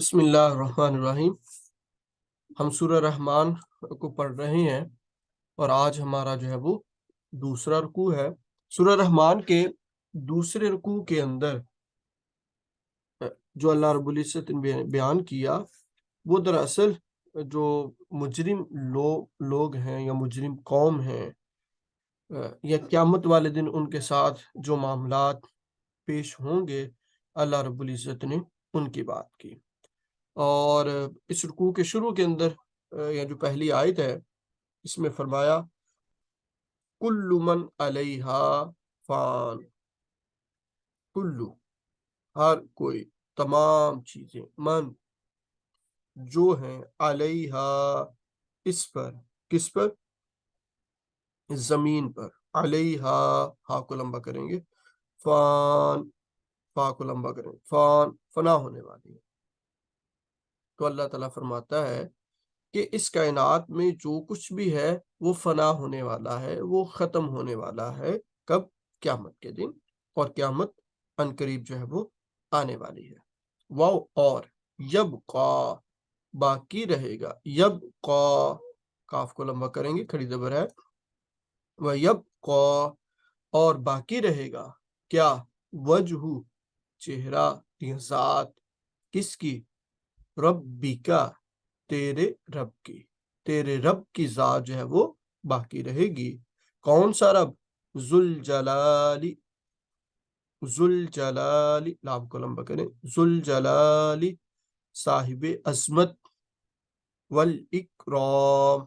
بسم اللہ الرحمن الرحیم۔ ہم سورہ رحمان کو پڑھ رہے ہیں اور آج ہمارا جو ہے وہ دوسرا رکوع ہے۔ سورہ رحمان کے دوسرے رکوع کے اندر جو اللہ رب العزت نے بیان کیا وہ دراصل جو مجرم لوگ ہیں یا مجرم قوم ہیں یا قیامت والے دن ان کے ساتھ جو معاملات پیش ہوں گے، اللہ رب العزت نے ان کی بات کی۔ اور اس رکوع کے شروع کے اندر یا جو پہلی آیت ہے اس میں فرمایا کل من علیہا فان، کلو ہر کوئی، تمام چیزیں، من جو ہیں، علیہا اس پر، کس پر؟ زمین پر، علیہا ہا کو لمبا کریں گے، فان فا کو لمبا کریں گے، فان فنا ہونے والی ہے۔ تو اللہ تعالیٰ فرماتا ہے کہ اس کائنات میں جو کچھ بھی ہے وہ فنا ہونے والا ہے، وہ ختم ہونے والا ہے۔ کب؟ قیامت کے دن، اور قیامت عنقریب جو ہے وہ آنے والی ہے۔ واو اور یبقا باقی رہے گا، یبقا کاف کو لمبا کریں گے، کھڑی زبر ہے، وَيَبْقَا اور باقی رہے گا کیا؟ وجہ چہرہ یا ذات، کس کی؟ ربکا تیرے رب کی، تیرے رب کی ذات جو ہے وہ باقی رہے گی۔ کون سا رب؟ ذوالجلالی، ذوالجلالی لام کو لمبا کریں، ذوالجلالی صاحب عظمت، والاکرام،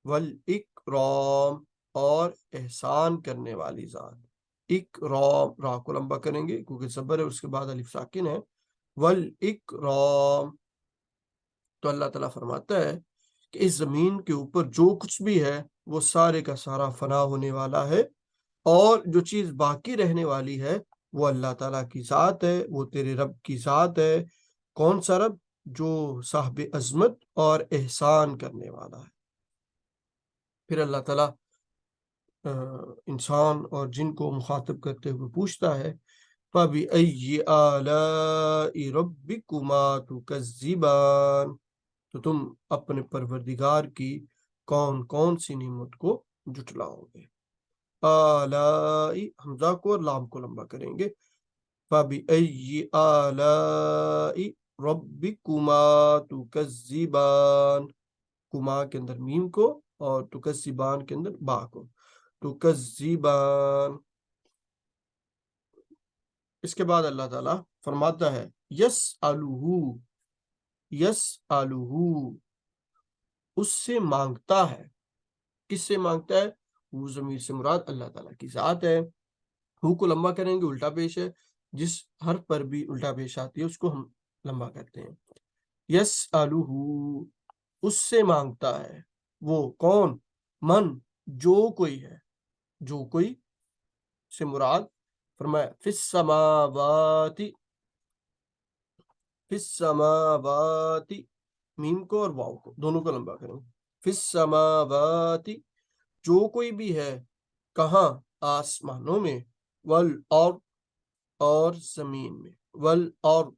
والاکرام اور احسان کرنے والی ذات، اکرام را کو لمبا کریں گے کیونکہ زبر ہے، اس کے بعد الف ساکن ہے، والاکرام۔ تو اللہ تعالیٰ فرماتا ہے کہ اس زمین کے اوپر جو کچھ بھی ہے وہ سارے کا سارا فنا ہونے والا ہے، اور جو چیز باقی رہنے والی ہے وہ اللہ تعالیٰ کی ذات ہے، وہ تیرے رب کی ذات ہے۔ کون سا رب؟ جو صاحب عظمت اور احسان کرنے والا ہے۔ پھر اللہ تعالیٰ انسان اور جن کو مخاطب کرتے ہوئے پوچھتا ہے فَبِأَيِّ آلَاءِ رَبِّكُمَا تُكَذِّبَانِ، تو تم اپنے پروردگار کی کون کون سی نعمت کو جھٹلاؤ گے۔ آلائی حمزہ کو اور لام کو لمبا کریں گے، فَبِأَيِّ آلَاءِ رَبِّكُمَا تُكَذِّبَانِ، کما کے اندر میم کو اور تکذبان کے اندر با کو، تکذبان۔ اس کے بعد اللہ تعالیٰ فرماتا ہے یسألہ، یسألہ اس سے مانگتا ہے۔ کس سے مانگتا ہے؟ وہ ضمیر سے مراد اللہ تعالیٰ کی ذات ہے۔ ہو کو لمبا کریں گے، الٹا پیش ہے، جس حرف پر بھی الٹا پیش آتی ہے اس کو ہم لمبا کرتے ہیں۔ یسألہ اس سے مانگتا ہے، وہ کون؟ من جو کوئی ہے، جو کوئی سے مراد فرمایا فی السماوات، فی السماوات میم کو اور واو کو دونوں کو لمبا کریں، فی السماوات جو کوئی بھی ہے، کہاں؟ آسمانوں میں، والارض اور زمین میں، والارض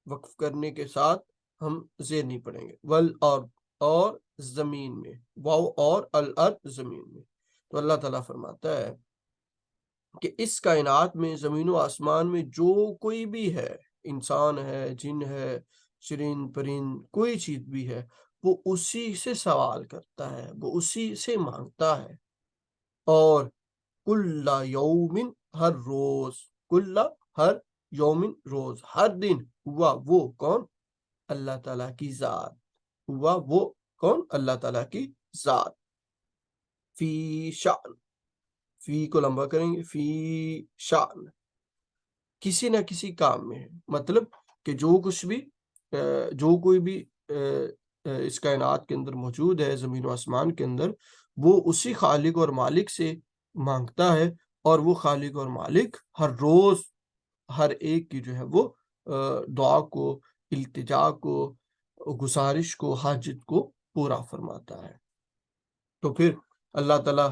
وقف کرنے کے ساتھ ہم زیر نہیں پڑھیں گے، والارض اور زمین میں، واو اور الارض زمین میں۔ تو اللہ تعالیٰ فرماتا ہے کہ اس کائنات میں، زمین و آسمان میں جو کوئی بھی ہے، انسان ہے، جن ہے، چرند پرند، کوئی چیز بھی ہے، وہ اسی سے سوال کرتا ہے، وہ اسی سے مانگتا ہے۔ اور کل یومن ہر روز، کل ہر یومن روز، ہر دن، ہوا وہ کون؟ اللہ تعالیٰ کی ذات، ہوا وہ کون؟ اللہ تعالیٰ کی ذات۔ فی شأن، فی کو لمبا کریں گے، فی شأن کسی نہ کسی کام میں ہے، مطلب کہ جو کچھ بھی جو کوئی بھی اس کائنات کے اندر موجود ہے، زمین و آسمان کے اندر، وہ اسی خالق اور مالک سے مانگتا ہے، اور وہ خالق اور مالک ہر روز ہر ایک کی جو ہے وہ دعا کو، التجا کو، گزارش کو، حاجت کو پورا فرماتا ہے۔ تو پھر اللہ تعالیٰ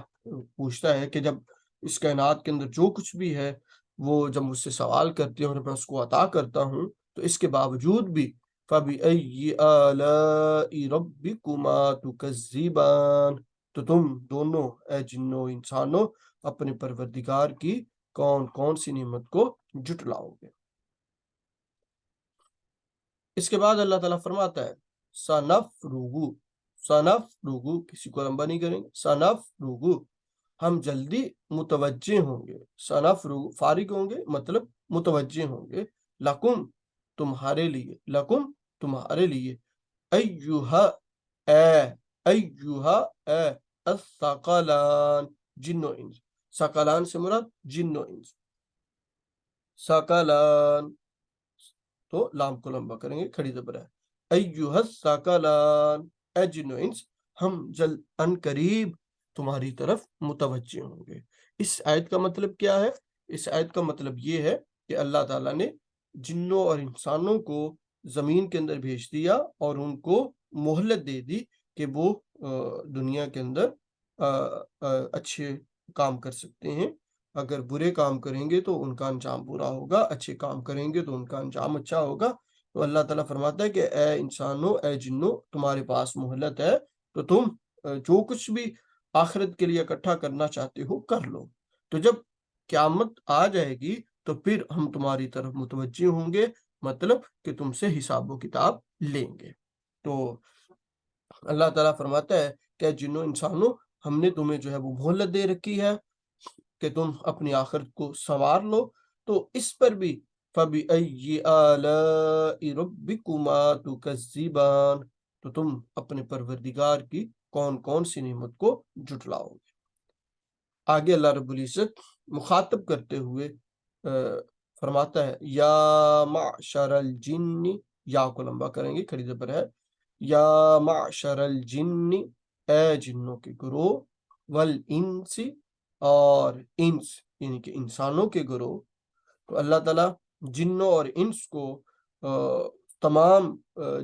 پوچھتا ہے کہ جب اس کائنات کے اندر جو کچھ بھی ہے وہ جب مجھ سے سوال کرتے ہیں اور میں اس کو عطا کرتا ہوں، تو اس کے باوجود بھی فَبِأَيِّ آلَاءِ رَبِّكُمَا تُكَذِّبَانِ، تو تم دونوں اے جنوں انسانوں اپنے پروردگار کی کون کون سی نعمت کو جھٹلاؤ گے۔ اس کے بعد اللہ تعالیٰ فرماتا ہے سَنَفْرُغُ، سَنَفْرُغُ کسی کو لمبا نہیں کریں گے، سَنَفْرُغُ ہم جلدی متوجہ ہوں گے، سَنَفْرُغُ فارغ ہوں گے مطلب متوجہ ہوں گے، لَکُم تمہارے لیے، لَکُم تمہارے لیے، ایہا اے، ایہا اے، الثقلان جن و انس، ثقلان سے مراد جن و انس، ثقلان تو لام کو لمبا کریں گے، کھڑی زبر ہے، ایہا الثقلان اے جن و انس ہم جلد ان قریب تمہاری طرف متوجہ ہوں گے۔ اس آیت کا مطلب کیا ہے؟ اس آیت کا مطلب یہ ہے کہ اللہ تعالیٰ نے جنوں اور انسانوں کو زمین کے اندر بھیج دیا اور ان کو مہلت دے دی کہ وہ دنیا کے اندر اچھے کام کر سکتے ہیں، اگر برے کام کریں گے تو ان کا انجام برا ہوگا، اچھے کام کریں گے تو ان کا انجام اچھا ہوگا۔ تو اللہ تعالیٰ فرماتا ہے کہ اے انسانوں، اے جنوں، تمہارے پاس مہلت ہے تو تم جو کچھ بھی آخرت کے لیے اکٹھا کرنا چاہتے ہو کر لو، تو جب قیامت آ جائے گی تو پھر ہم تمہاری طرف متوجہ ہوں گے، مطلب کہ تم سے حساب و کتاب لیں گے۔ تو اللہ تعالیٰ فرماتا ہے کہ جنوں انسانوں ہم نے تمہیں جو ہے وہ مہلت دے رکھی ہے کہ تم اپنی آخرت کو سنوار لو، تو اس پر بھی فَبِأَيِّ آلَاءِ رَبِّكُمَا تُكَذِّبَانِ، تو تم اپنے پروردگار کی کون کون سی نعمت کو جھٹلاؤ گے۔ آگے اللہ رب العزت مخاطب کرتے ہوئے فرماتا ہے یا معشر الجن، یا کو لمبا کریں گے، کھڑی زبر ہے، یا معشر الجن اے جنوں کے گروہ، والانس اور انس یعنی کہ انسانوں کے گروہ۔ تو اللہ تعالیٰ جنوں اور انس کو تمام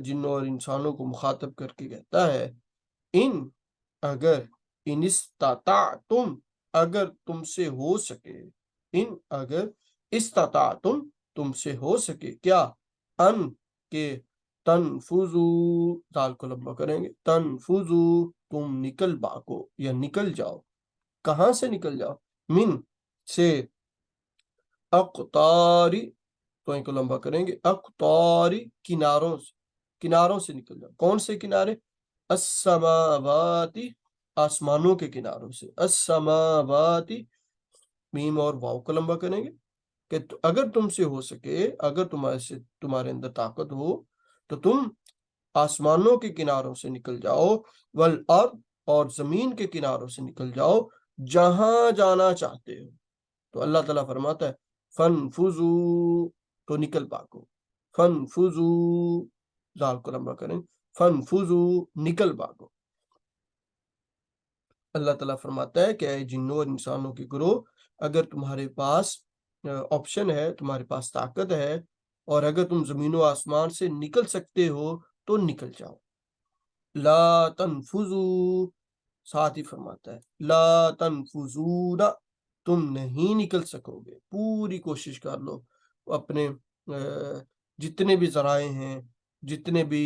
جنوں اور انسانوں کو مخاطب کر کے کہتا ہے ان اگر، ان استطعتم اگر تم سے ہو سکے، ان اگر استطعتم تم سے ہو سکے، کیا ان کے تنفذو، دال کو لمبا کریں گے، تنفذو تم نکل باکو یا نکل جاؤ، کہاں سے نکل جاؤ؟ من سے، اقطاری تو ان کو لمبا کریں گے، اقطاری کناروں سے، کناروں سے نکل جاؤ، کون سے کنارے؟ السماواتی آسمانوں کے کناروں سے، السماواتی میم اور واو کو لمبا کریں گے کہ اگر تم سے ہو سکے، اگر تمہارے اندر طاقت ہو تو تم آسمانوں کے کناروں سے نکل جاؤ، والارض اور زمین کے کناروں سے نکل جاؤ، جہاں جانا چاہتے ہو۔ تو اللہ تعالیٰ فرماتا ہے فنفذو تو نکل پاکو، فنفذو ذال کو لمبا کریں، فنفذو نکل پاکو۔ اللہ تعالیٰ فرماتا ہے کہ اے جنوں اور انسانوں کے گروہ، اگر تمہارے پاس آپشن ہے، تمہارے پاس طاقت ہے، اور اگر تم زمین و آسمان سے نکل سکتے ہو تو نکل جاؤ۔ لا تنفذو ساتھ ہی فرماتا ہے لا تنفذون، تم نہیں نکل سکو گے، پوری کوشش کر لو، اپنے جتنے بھی ذرائع ہیں، جتنے بھی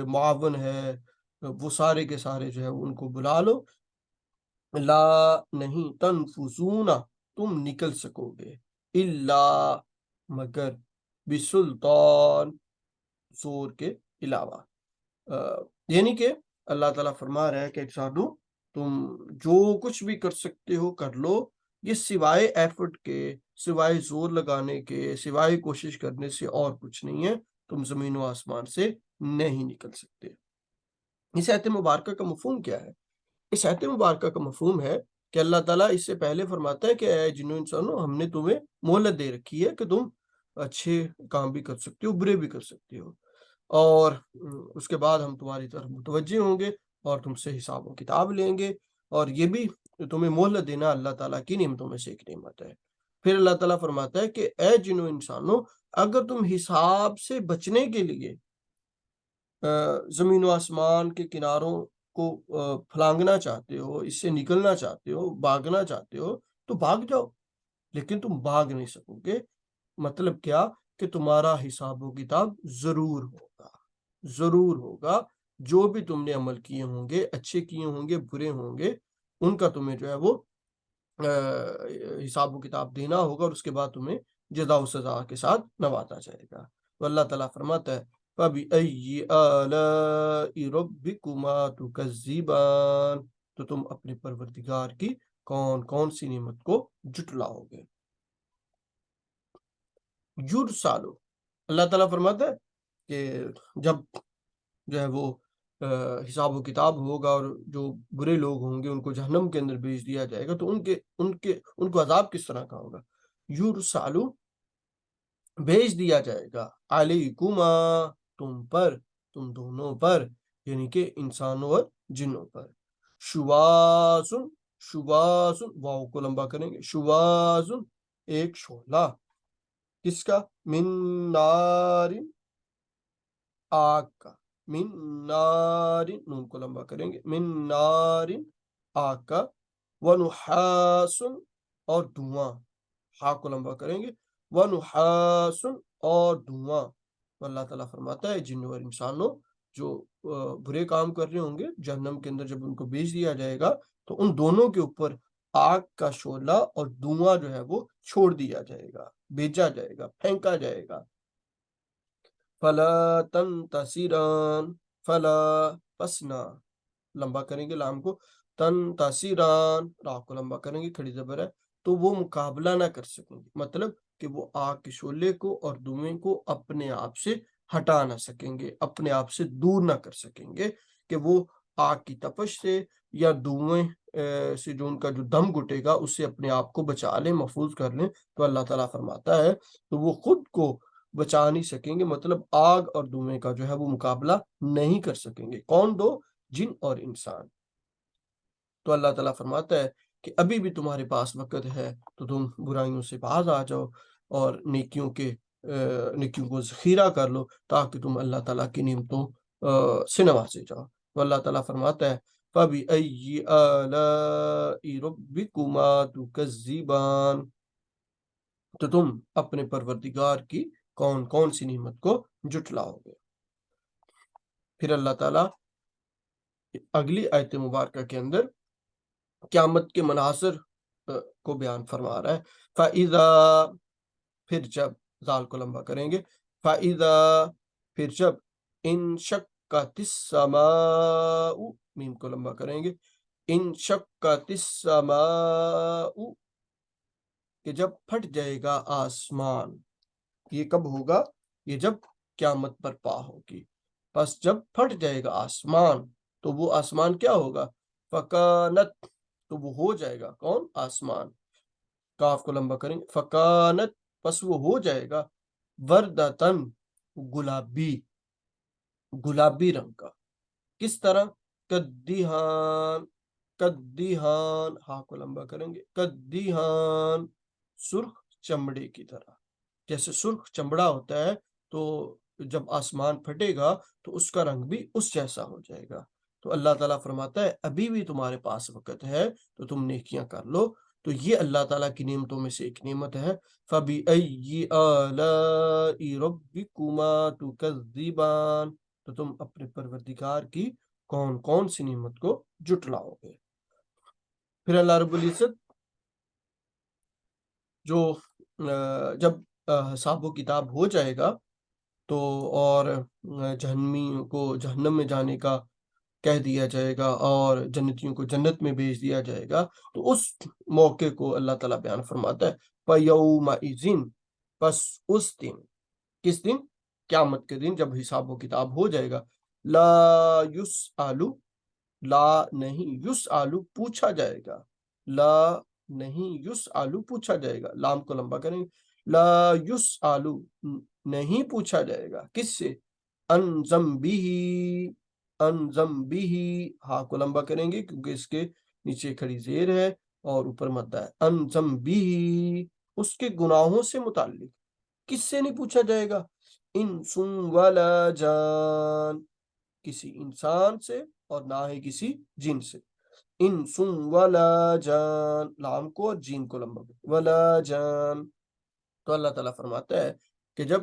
معاون ہے، وہ سارے کے سارے جو ہے ان کو بلا لو، لا نہیں، تنفذون تم نکل سکو گے، الا مگر، بسلطان زور کے علاوہ، یعنی کہ اللہ تعالیٰ فرما رہا ہے کہ انسانوں تم جو کچھ بھی کر سکتے ہو کر لو، یہ سوائے ایفرٹ کے، سوائے زور لگانے کے، سوائے کوشش کرنے سے اور کچھ نہیں ہے، تم زمین و آسمان سے نہیں نکل سکتے۔ اس آیت مبارکہ کا مفہوم کیا ہے؟ اس آیت مبارکہ کا مفہوم ہے کہ اللہ تعالیٰ اس سے پہلے فرماتا ہے کہ اے جنوں انسانوں ہم نے تمہیں مہلت دے رکھی ہے کہ تم اچھے کام بھی کر سکتے ہو، برے بھی کر سکتے ہو، اور اس کے بعد ہم تمہاری طرف متوجہ ہوں گے اور تم سے حساب و کتاب لیں گے، اور یہ بھی تمہیں مہلت دینا اللہ تعالیٰ کی نعمتوں میں سے ایک نعمت ہے۔ پھر اللہ تعالیٰ فرماتا ہے کہ اے جنوں انسانوں اگر تم حساب سے بچنے کے لیے زمین و آسمان کے کناروں کو پھلانگنا چاہتے ہو، اس سے نکلنا چاہتے ہو، بھاگنا چاہتے ہو تو بھاگ جاؤ، لیکن تم بھاگ نہیں سکو گے۔ مطلب کیا؟ کہ تمہارا حساب و کتاب ضرور ہوگا۔ ضرور ہوگا جو بھی تم نے عمل کیے ہوں گے، اچھے کیے ہوں گے، برے ہوں گے، ان کا تمہیں جو ہے وہ حساب و کتاب دینا ہوگا، اور اس کے بعد تمہیں جزا و سزا کے ساتھ نوازا جائے گا۔ تو اللہ تعالیٰ فرماتا ہے فَبِأَيِّ آلَاءِ رَبِّكُمَا تُكَذِّبَانِ، تو تم اپنے پروردگار کی کون کون سی نعمت کو جھٹلاؤ گے۔ یرسالو، اللہ تعالیٰ فرماتا ہے کہ جب جو ہے وہ حساب و کتاب ہوگا اور جو برے لوگ ہوں گے ان کو جہنم کے اندر بھیج دیا جائے گا، تو ان کو عذاب کس طرح کا ہوگا؟ یرسالو، بھیج دیا جائے گا، علیکما، تم پر، تم دونوں پر، یعنی کہ انسانوں اور جنوں پر، شواسن، شواسن، واو کو لمبا کریں گے، شواسن، ایک شعلہ، کس کا؟ من نار، آگ کا، من نار، نون کو لمبا کریں گے، من نار، آگ کا، ونحاس، اور دھواں، ہا کو لمبا کریں گے، ونحاس، اور دھواں۔ اللہ تعالیٰ فرماتا ہے جنوں اور انسانوں جو برے کام کر رہے ہوں گے، جہنم کے اندر جب ان کو بھیج دیا جائے گا تو ان دونوں کے اوپر آگ کا شعلہ اور دھواں جو ہے وہ چھوڑ دیا جائے گا، بھیجا جائے گا، پھینکا جائے گا۔ فلا تنتصران، فلا، پسنا، لمبا کریں گے لام کو، تنتصران، را کو لمبا کریں گے، کھڑی زبر ہے، تو وہ مقابلہ نہ کر سکیں گے، مطلب کہ وہ آگ کے شعلے کو اور دھوئیں کو اپنے آپ سے ہٹا نہ سکیں گے، اپنے آپ سے دور نہ کر سکیں گے، کہ وہ آگ کی تپش سے یا دھوئیں سے جو ان کا جو دم گھٹے گا اس سے اپنے آپ کو بچا لیں، محفوظ کر لیں۔ تو اللہ تعالیٰ فرماتا ہے تو وہ خود کو بچا نہیں سکیں گے، مطلب آگ اور دھوئیں کا جو ہے وہ مقابلہ نہیں کر سکیں گے۔ کون دو؟ جن اور انسان۔ تو اللہ تعالیٰ فرماتا ہے کہ ابھی بھی تمہارے پاس وقت ہے، تو تم برائیوں سے باز آ جاؤ اور نیکیوں کو ذخیرہ کر لو، تاکہ تم اللہ تعالیٰ کی نعمتوں سے نوازے جاؤ۔ تو اللہ تعالیٰ فرماتا ہے فَبِأَيِّ آلَاءِ رَبِّكُمَا تُكَذِّبَانِ، تو تم اپنے پروردگار کی کون کون سی نعمت کو جھٹلاؤ گے۔ پھر اللہ تعالیٰ اگلی آیت مبارکہ کے اندر قیامت کے مناظر کو بیان فرما رہا ہے۔ فَإِذَا، پھر جب، ذال کو لمبا کریں گے، فَإِذَا، پھر جب، انشقت السماء، میم کو لمبا کریں گے، انشقت السماء، کہ جب پھٹ جائے گا آسمان۔ یہ کب ہوگا؟ یہ جب قیامت برپا ہوگی۔ پس جب پھٹ جائے گا آسمان تو وہ آسمان کیا ہوگا؟ فکانت، تو وہ ہو جائے گا، کون؟ آسمان، کاف کو لمبا کریں گے، فکانت، پس وہ ہو جائے گا، وردتن، گلابی، گلابی رنگ کا، کس طرح؟ کدیہان، کدیہان، ہاں کو لمبا کریں گے، کدیہان، سرخ چمڑے کی طرح، جیسے سرخ چمڑا ہوتا ہے تو جب آسمان پھٹے گا تو اس کا رنگ بھی اس جیسا ہو جائے گا۔ تو اللہ تعالیٰ فرماتا ہے ابھی بھی تمہارے پاس وقت ہے تو تم نیکیاں کر لو۔ تو یہ اللہ تعالیٰ کی نعمتوں میں سے ایک نعمت ہے، فَبِأَيِّ آلَاءِ رَبِّكُمَا تُكَذِّبَانِ، تو تم اپنے پروردگار کی کون کون سی نعمت کو جھٹلاؤ گے۔ پھر اللہ رب العزت جو جب حساب و کتاب ہو جائے گا تو اور جہنمیوں کو جہنم میں جانے کا کہہ دیا جائے گا اور جنتیوں کو جنت میں بھیج دیا جائے گا، تو اس موقع کو اللہ تعالیٰ بیان فرماتا ہے فَيَوْمَئِذٍ، پس اس دن، کس دن؟ قیامت کے دن جب حساب و کتاب ہو جائے گا، لا یسألو، لا نہیں، یسألو پوچھا جائے گا، لا نہیں، یسألو پوچھا جائے گا، لام کو لمبا کریں گے، لا یسألو نہیں پوچھا جائے گا، کس سے؟ ان ذنبہ، ان ذنبہ، ہاں کو لمبا کریں گے کیونکہ اس کے نیچے کھڑی زیر ہے اور اوپر مدہ ہے، ان ذنبہ، اس کے گناہوں سے متعلق، کس سے نہیں پوچھا جائے گا؟ انس ولا جان، کسی انسان سے اور نہ ہی کسی جن سے، انس ولا جان، لام کو اور جین کو لمبا ولا جان۔ تو اللہ تعالیٰ فرماتا ہے کہ جب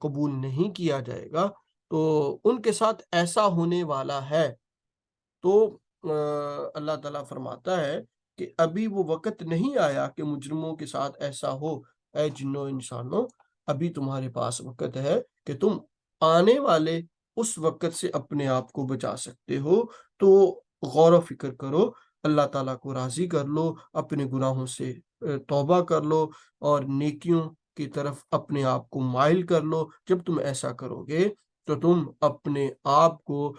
قبول نہیں کیا جائے گا تو ان کے ساتھ ایسا ہونے والا ہے۔ تو اللہ تعالیٰ فرماتا ہے کہ ابھی وہ وقت نہیں آیا کہ مجرموں کے ساتھ ایسا ہو۔ اے جنوں انسانوں، ابھی تمہارے پاس وقت ہے کہ تم آنے والے اس وقت سے اپنے آپ کو بچا سکتے ہو۔ تو غور و فکر کرو، اللہ تعالیٰ کو راضی کر لو، اپنے گناہوں سے توبہ کر لو اور نیکیوں کی طرف اپنے آپ کو مائل کر لو۔ جب تم ایسا کرو گے تو تم اپنے آپ کو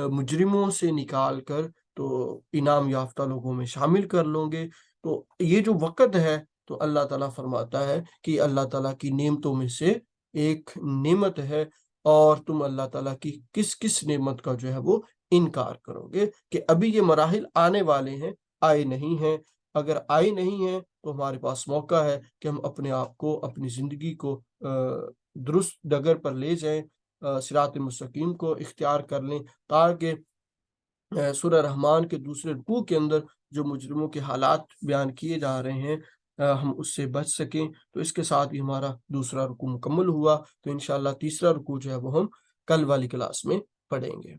مجرموں سے نکال کر تو انعام یافتہ لوگوں میں شامل کر لو گے۔ تو یہ جو وقت ہے تو اللہ تعالیٰ فرماتا ہے کہ اللہ تعالیٰ کی نعمتوں میں سے ایک نعمت ہے، اور تم اللہ تعالیٰ کی کس کس نعمت کا جو ہے وہ انکار کرو گے کہ ابھی یہ مراحل آنے والے ہیں، آئے نہیں ہیں۔ اگر آئے نہیں ہیں تو ہمارے پاس موقع ہے کہ ہم اپنے آپ کو، اپنی زندگی کو درست ڈگر پر لے جائیں، صراط مستقیم کو اختیار کر لیں، تاکہ سورہ رحمان کے دوسرے رکوع کے اندر جو مجرموں کے حالات بیان کیے جا رہے ہیں ہم اس سے بچ سکیں۔ تو اس کے ساتھ ہی ہمارا دوسرا رکوع مکمل ہوا۔ تو انشاءاللہ تیسرا رکوع جو ہے وہ ہم کل والی کلاس میں پڑھیں گے۔